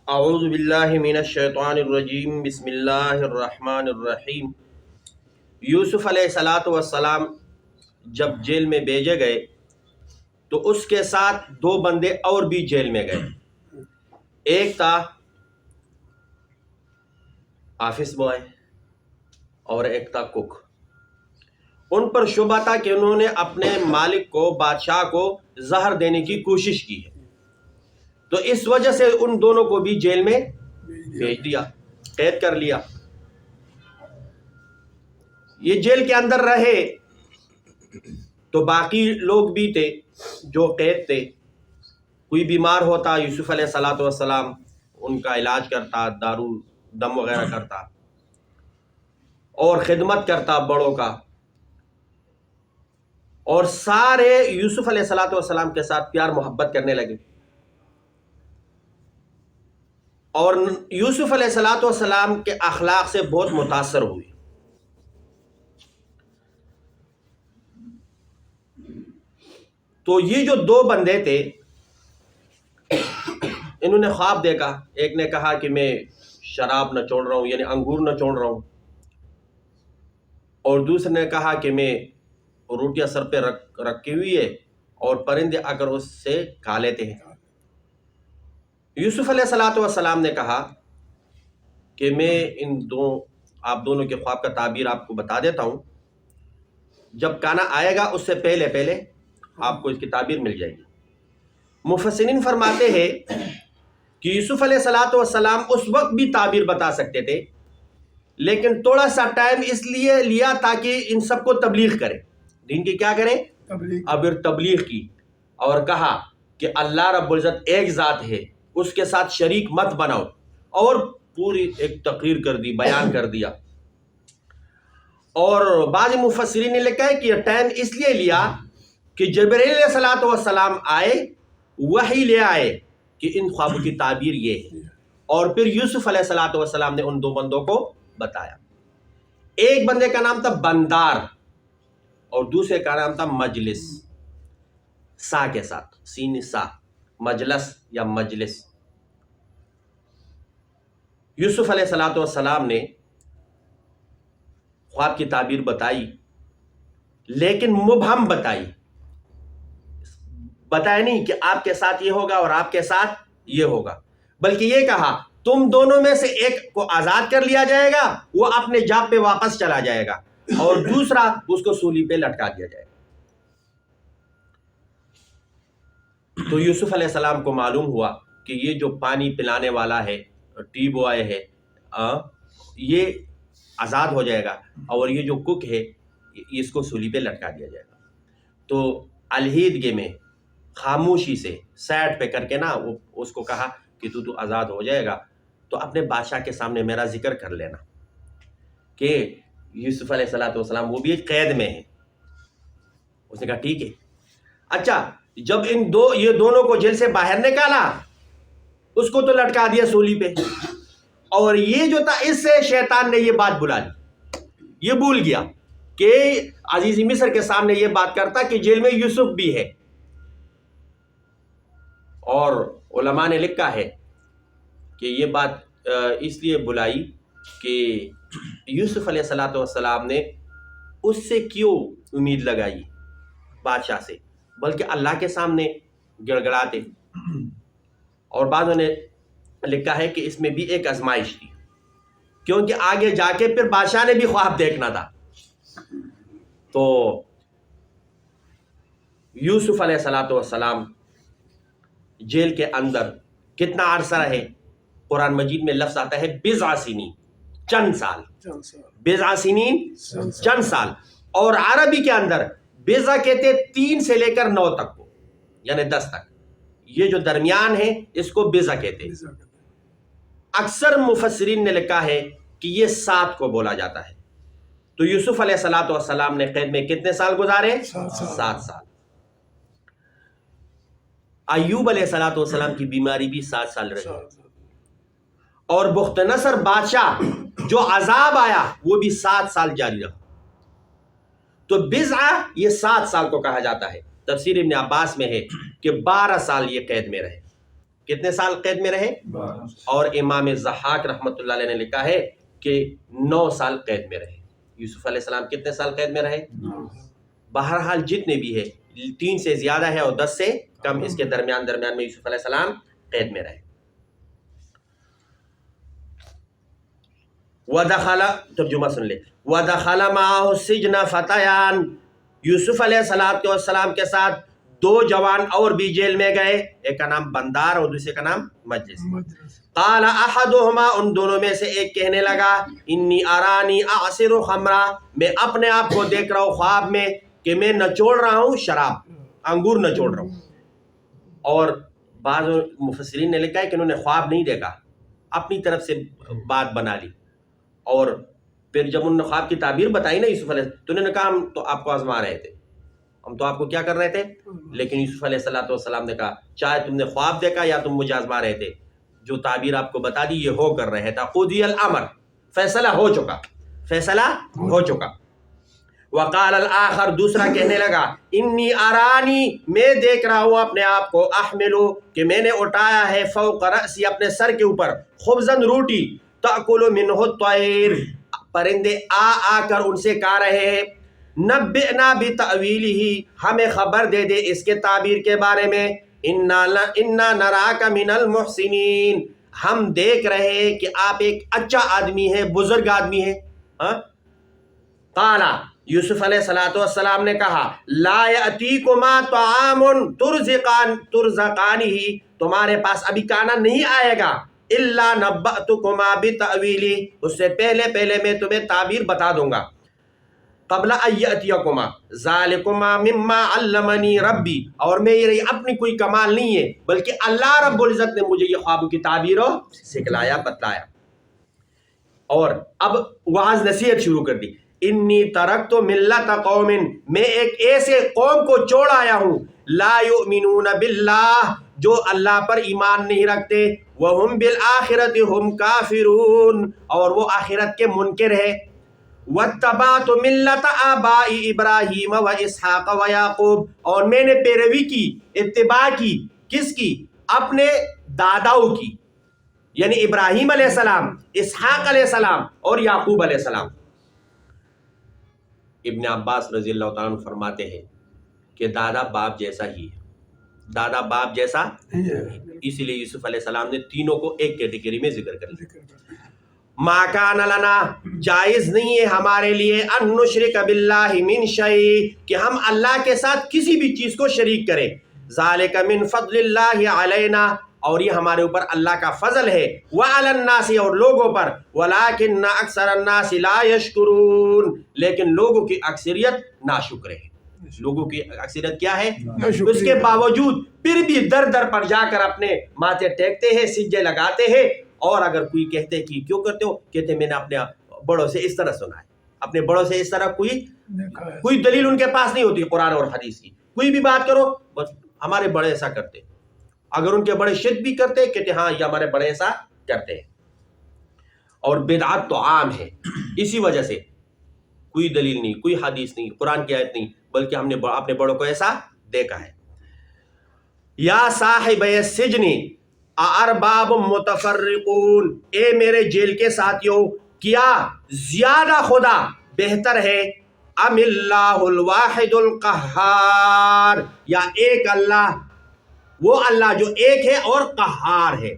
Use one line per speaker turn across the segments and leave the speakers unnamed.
اعوذ باللہ من الشیطان الرجیم بسم اللہ الرحمن الرحیم۔ یوسف علیہ السلام جب جیل میں بھیجے گئے تو اس کے ساتھ دو بندے اور بھی جیل میں گئے۔ ایک تھا آفس بوائے اور ایک تھا کک۔ ان پر شبہ تھا کہ انہوں نے اپنے مالک کو، بادشاہ کو زہر دینے کی کوشش کی ہے، تو اس وجہ سے ان دونوں کو بھی جیل میں بھیج دیا، قید کر لیا۔ یہ جیل کے اندر رہے تو باقی لوگ بھی تھے جو قید تھے۔ کوئی بیمار ہوتا یوسف علیہ السلام ان کا علاج کرتا، دارو دم وغیرہ کرتا اور خدمت کرتا بڑوں کا، اور سارے یوسف علیہ السلام کے ساتھ پیار محبت کرنے لگے، اور یوسف علیہ السلام کے اخلاق سے بہت متاثر ہوئے۔ تو یہ جو دو بندے تھے انہوں نے خواب دیکھا۔ ایک نے کہا کہ میں شراب نچوڑ رہا ہوں، یعنی انگور نچوڑ رہا ہوں، اور دوسرے نے کہا کہ میں روٹیاں سر پہ رکھی ہوئی ہے اور پرندے آ کر اس سے کھا لیتے ہیں۔ یوسف علیہ السلام نے کہا کہ میں آپ دونوں کے خواب کا تعبیر آپ کو بتا دیتا ہوں، جب کانا آئے گا اس سے پہلے آپ کو اس کی تعبیر مل جائے گی۔ مفسرین فرماتے ہیں کہ یوسف علیہ السلام اس وقت بھی تعبیر بتا سکتے تھے، لیکن تھوڑا سا ٹائم اس لیے لیا تاکہ ان سب کو تبلیغ کرے، دین کی کیا کریں، اب تبلیغ کی، اور کہا کہ اللہ رب العزت ایک ذات ہے، اس کے ساتھ شریک مت بناؤ، اور پوری ایک تقریر کر دی، بیان کر دیا۔ اور بعض مفسرین نے لکھا ہے کہ یہ ٹائم اس لیے لیا کہ جبرائیل علیہ السلام آئے، وحی لے آئے کہ ان خوابوں کی تعبیر یہ ہے، اور پھر یوسف علیہ السلام نے ان دو بندوں کو بتایا۔ ایک بندے کا نام تھا بندار اور دوسرے کا نام تھا مجلس، سا کے ساتھ، سین سا، مجلس یا مجلس۔ یوسف علیہ السلام نے خواب کی تعبیر بتائی، لیکن مبہم بتایا نہیں کہ آپ کے ساتھ یہ ہوگا اور آپ کے ساتھ یہ ہوگا، بلکہ یہ کہا تم دونوں میں سے ایک کو آزاد کر لیا جائے گا، وہ اپنے جاب پہ واپس چلا جائے گا، اور دوسرا اس کو سولی پہ لٹکا دیا جائے گا۔ تو یوسف علیہ السلام کو معلوم ہوا کہ یہ جو پانی پلانے والا ہے، ٹی بوائے ہے، یہ آزاد ہو جائے گا، اور یہ جو کک ہے اس کو سولی پہ لٹکا دیا جائے گا۔ تو علیحدگی میں خاموشی سے سیٹ پہ کر کے نا اس کو کہا کہ تو آزاد ہو جائے گا تو اپنے بادشاہ کے سامنے میرا ذکر کر لینا کہ یوسف علیہ السلام وہ بھی قید میں ہے۔ اس نے کہا ٹھیک ہے۔ اچھا، جب یہ دونوں کو جیل سے باہر نکالا، اس کو تو لٹکا دیا سولی پہ، اور یہ جو تھا اس سے شیطان نے یہ بات بلا لی، یہ بھول گیا کہ عزیز مصر کے سامنے یہ بات کرتا کہ جیل میں یوسف بھی ہے۔ اور علماء نے لکھا ہے کہ یہ بات اس لیے بلائی کہ یوسف علیہ السلام نے اس سے کیوں امید لگائی بادشاہ سے، بلکہ اللہ کے سامنے گڑگڑاتے۔ اور بعضوں نے لکھا ہے کہ اس میں بھی ایک آزمائش تھی، کیونکہ آگے جا کے پھر بادشاہ نے بھی خواب دیکھنا تھا۔ تو یوسف علیہ السلام جیل کے اندر کتنا عرصہ رہے؟ قرآن مجید میں لفظ آتا ہے بضع سنین، چند سال، بضع سنین، چند سال، اور عربی کے اندر بضع کہتے 3 سے لے کر 9 تک کو، یعنی 10 تک، یہ جو درمیان ہے اس کو بضع کہتے ہیں۔ اکثر مفسرین نے لکھا ہے کہ یہ 7 کو بولا جاتا ہے۔ تو یوسف علیہ السلام نے قید میں کتنے سال گزارے؟ 7 سال۔ ایوب علیہ السلام کی بیماری بھی 7 سال رہی، اور بخت نصر بادشاہ جو عذاب آیا وہ بھی 7 سال جاری رہا۔ تو بضع یہ 7 سال کو کہا جاتا ہے۔ تفسیر ابن عباس میں ہے کہ 12 سال یہ قید میں رہے۔ کتنے سال قید میں رہے؟ اور امام ضحاک رحمۃ اللہ علیہ نے لکھا ہے کہ 9 سال قید میں رہے۔ یوسف علیہ السلام کتنے سال قید میں رہے؟ بہرحال جتنے بھی ہے 3 سے زیادہ ہے اور 10 سے کم، اس کے درمیان میں یوسف علیہ السلام قید میں رہے۔ وَدَخَلَ، ترجمہ سن لے، وَدَخَلَ مَعَهُ السِّجْنَ فَتَيَانِ، یوسف علیہ السلام کے ساتھ 2 جوان اور بھی جیل میں گئے، ایک کا نام بندار اور دوسرے کا نام مجلس۔ قال احدهما، ان دونوں میں سے ایک کہنے لگا، انی ارانی اعصر خمرا، میں اپنے آپ کو دیکھ رہا ہوں خواب میں کہ میں نچوڑ رہا ہوں شراب، انگور نچوڑ رہا ہوں۔ اور بعض مفسرین نے لکھا ہے کہ انہوں نے خواب نہیں دیکھا، اپنی طرف سے بات بنا لی، اور پھر جب انہوں نے خواب کی تعبیر بتائی نا یوسف علیہ السلام، تو انہوں نے کہا ہم تو آپ کو آزما رہے تھے، ہم تو آپ کو کیا کر رہے تھے؟ لیکن یوسف علیہ السلام نے کہا چاہے تم نے خواب دیکھا یا تم مجھے آزما رہے تھے، جو تعبیر آپ کو بتا دی یہ ہو کر رہے تھا، قضی الامر، فیصلہ ہو چکا، فیصلہ ہو چکا۔ وقال الآخر، دوسرا کہنے لگا، انی ارانی، میں دیکھ رہا ہوں اپنے آپ کو، احملو، کہ میں نے اٹھایا ہے، فوق رأسی، اپنے سر کے اوپر، خبزن، روٹی، تأکل منہ الطیر، پرندے آ کر ان سے کھا رہے ہیں، نبئنا بتأویلہ، ہمیں خبر دے دے اس کے تعبیر کے بارے میں، انا نراک من المحسنین، ہم دیکھ رہے ہیں کہ آپ ایک اچھا آدمی ہے، بزرگ آدمی ہے۔ قال، یوسف علیہ السلام نے کہا، لا یأتیکما طعام ترزقانہ، تمہارے پاس ابھی کھانا نہیں آئے گا، الا نبأتکما بتأویلہ، اس سے پہلے میں تمہیں تعبیر بتا دوں گا، قبل ان یأتیکما ذالکما مما علمنی ربی، اور میری اپنی کوئی کمال نہیں ہے بلکہ اللہ رب العزت نے مجھے یہ خوابوں کی تعبیر سکھلایا، بتلایا۔ اور اب وعظ نصیحت شروع کر دی، انی ترکت ملت قوم، میں ایک ایسے قوم کو چھوڑ آیا ہوں، لا یؤمنون باللہ، جو اللہ پر ایمان نہیں رکھتے، وہم بالآخرۃ ہم کافرون، اور وہ آخرت کے منکر ہے، واتبعت ملت آبائی ابراہیم و اسحاق و یعقوب، اور میں نے پیروی کی، اتباع کی، کس کی؟ اپنے داداؤں کی، یعنی ابراہیم علیہ السلام، اسحاق علیہ السلام اور یعقوب علیہ السلام۔ ابن عباس رضی اللہ تعالیٰ عنہ فرماتے ہیں کہ دادا باپ جیسا ہی ہے، دادا باپ جیسا، اسی لیے یوسف علیہ السلام نے تینوں کو ایک کیٹیگری میں ذکر کر لیا۔ ما کان لنا، جائز نہیں ہے ہمارے لیے، ان نشرک باللہ من شیء، کہ ہم اللہ کے ساتھ کسی بھی چیز کو شریک کریں، ذالک من فضل اللہ علینا، اور یہ ہمارے اوپر اللہ کا فضل ہے، وعلی الناس، اور لوگوں پر، ولکن اکثر الناس لا یشکرون، لیکن لوگوں کی اکثریت ناشکر ہے۔ لوگوں کی اکثریت کیا ہے؟ اس کے باوجود پھر بھی در در پر جا کر اپنے ماتھے ٹیکتے ہیں، سجدے لگاتے ہیں، اور اگر کوئی کہتے کہ کیوں کرتے ہو، کہتے میں نے اپنے بڑوں سے اس طرح سنا ہے، اپنے بڑوں سے اس طرح کوئی دلیل ان کے پاس نہیں ہوتی قرآن اور حدیث کی، کوئی بھی بات کرو بس ہمارے بڑے ایسا کرتے، اگر ان کے بڑے شرک بھی کرتے کہتے ہاں یہ ہمارے بڑے ایسا کرتے ہیں۔ اور بدعت تو عام ہے، اسی وجہ سے کوئی دلیل نہیں، کوئی حدیث نہیں، قرآن کی آیت نہیں، بلکہ ہم نے اپنے بڑوں کو ایسا دیکھا ہے۔ یا صاحب السجن ارباب متفرقون، اے میرے جیل کے ساتھیوں، کیا زیادہ خدا بہتر ہے، ام اللہ الواحد القہار، یا ایک اللہ، وہ اللہ جو ایک ہے اور قہار ہے،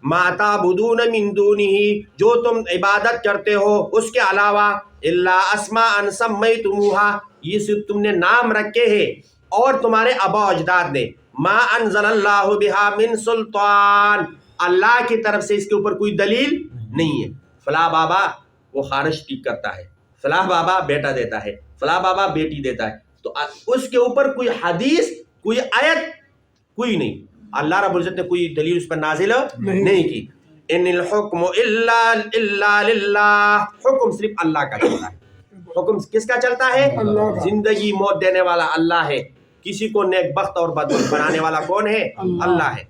ما تعبدون من دونہ، جو تم عبادت کرتے ہو اس کے علاوہ، الا اسماء سمیتموہا، یہ صرف تم نے نام رکھے ہیں اور تمہارے آباء و اجداد نے، ما انزل اللہ بہا من سلطان، اللہ کی طرف سے اس کے اوپر کوئی دلیل نہیں ہے۔ فلاں بابا وہ خارش ٹھیک کرتا ہے، فلاں بابا بیٹا دیتا ہے، فلاں بابا بیٹی دیتا ہے، تو اس کے اوپر کوئی حدیث، کوئی آیت کوئی نہیں، اللہ رب العزت نے کوئی دلیل اس پر نازل نہیں کی۔ ان الحکم الا للہ، حکم صرف اللہ کا چلتا ہے۔ حکم کس کا چلتا ہے؟ زندگی موت دینے والا اللہ ہے، کسی کو نیک بخت اور بدبخت بنانے والا کون ہے؟ اللہ ہے۔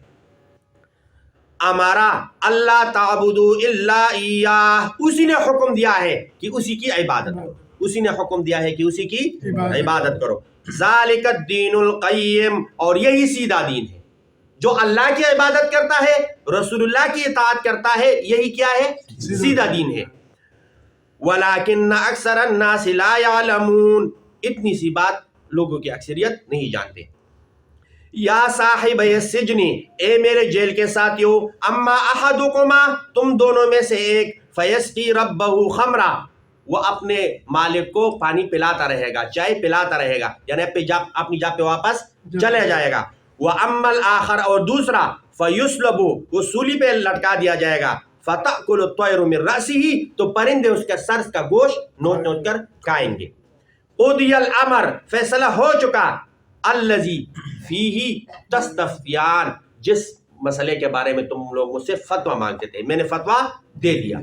ہمارا اللہ تعبدو الا ایاہ، اسی نے حکم دیا ہے کہ اسی کی عبادت کرو، اسی نے حکم دیا ہے کہ اسی کی عبادت کرو۔ ذالک الدین القیم، اور یہی سیدھا دین ہے جو اللہ کی عبادت کرتا ہے، رسول اللہ کی اطاعت کرتا ہے، یہی کیا ہے؟ سیدھا دین ہے۔ وَلَكِنَّ أَكْثَرَ النَّاسِ لَا يَعْلَمُونَ، اتنی سی بات لوگوں کی اکثریت نہیں جانتے۔ یا صاحب السجن، اے میرے جیل کے ساتھیو، اما احدکما، تم دونوں میں سے ایک، فیسقی ربہ خمرا، وہ اپنے مالک کو پانی پلاتا رہے گا، چائے پلاتا رہے گا، یعنی اپنی جا پہ واپس چلے جائے گا۔ وَأَمَّا الْآخَرَ، اور دوسرا، فَيُسْلَبُ، وہ سولی پہ لٹکا دیا جائے گا، فَتَأْكُلُ الطَّيْرُ مِنْ رَأْسِهِ، تو پرندے اس کے سر کا گوشت نوچ نوچ کر کھائیں گے۔ قُضِيَ الْأَمْرُ، فیصلہ ہو چکا، الَّذِي فِيهِ تَسْتَفْتِيَانِ، جس مسئلے کے بارے میں تم لوگ مجھ سے فتویٰ مانگتے تھے، میں نے فتویٰ دے دیا۔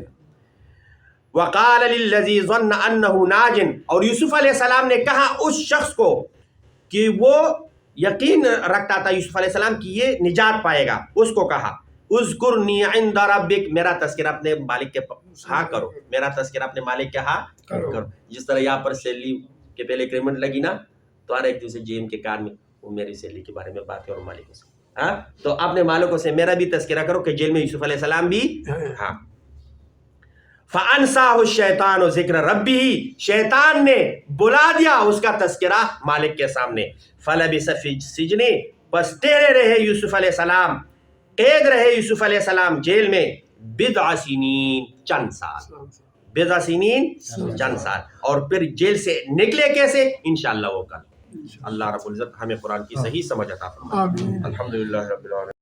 وَقَالَ لِلَّذِي ظَنَّ أَنَّهُ نَاجٍ، اور یوسف علیہ السلام نے کہا اس شخص کو کہ وہ یقین رکھتا تھا یوسف علیہ السلام کی یہ نجات پائے گا، اس کو کہا اذکرنی عند ربک، میرا تذکرہ اپنے مالک کے ہاں کرو، میرا تذکرہ اپنے مالک کے ہاں کرو۔ جس طرح یہاں پر سیلری کے پہلے ایگریمنٹ لگی نا، تو ہر ایک دوسرے جی ایم کے کان میں وہ میری سیلری کے بارے میں بات کرو مالکوں سے، ہاں تو اپنے مالکوں سے میرا بھی تذکرہ کرو کہ جیل میں یوسف علیہ السلام بھی ہاں۔ فَأَنْسَاهُ الشَّيْطَانُ ذِكْرَ رَبِّهِ، شیطان نے بلا دیا اس کا تذکرہ مالک کے سامنے۔ فَلَبِثَ فِي السِّجْنِ، بس ٹھہرے رہے یوسف علیہ السلام، قید رہے یوسف علیہ السلام جیل میں، بِضْعَ سِنِینَ، چند سال، بِضْعَ سِنِینَ، چند سال، اور پھر جیل سے نکلے کیسے، انشاءاللہ وہ کل۔ اللہ رب العزت ہمیں قرآن کی صحیح سمجھ عطا فرمائے۔ الحمدللہ رب العالمین۔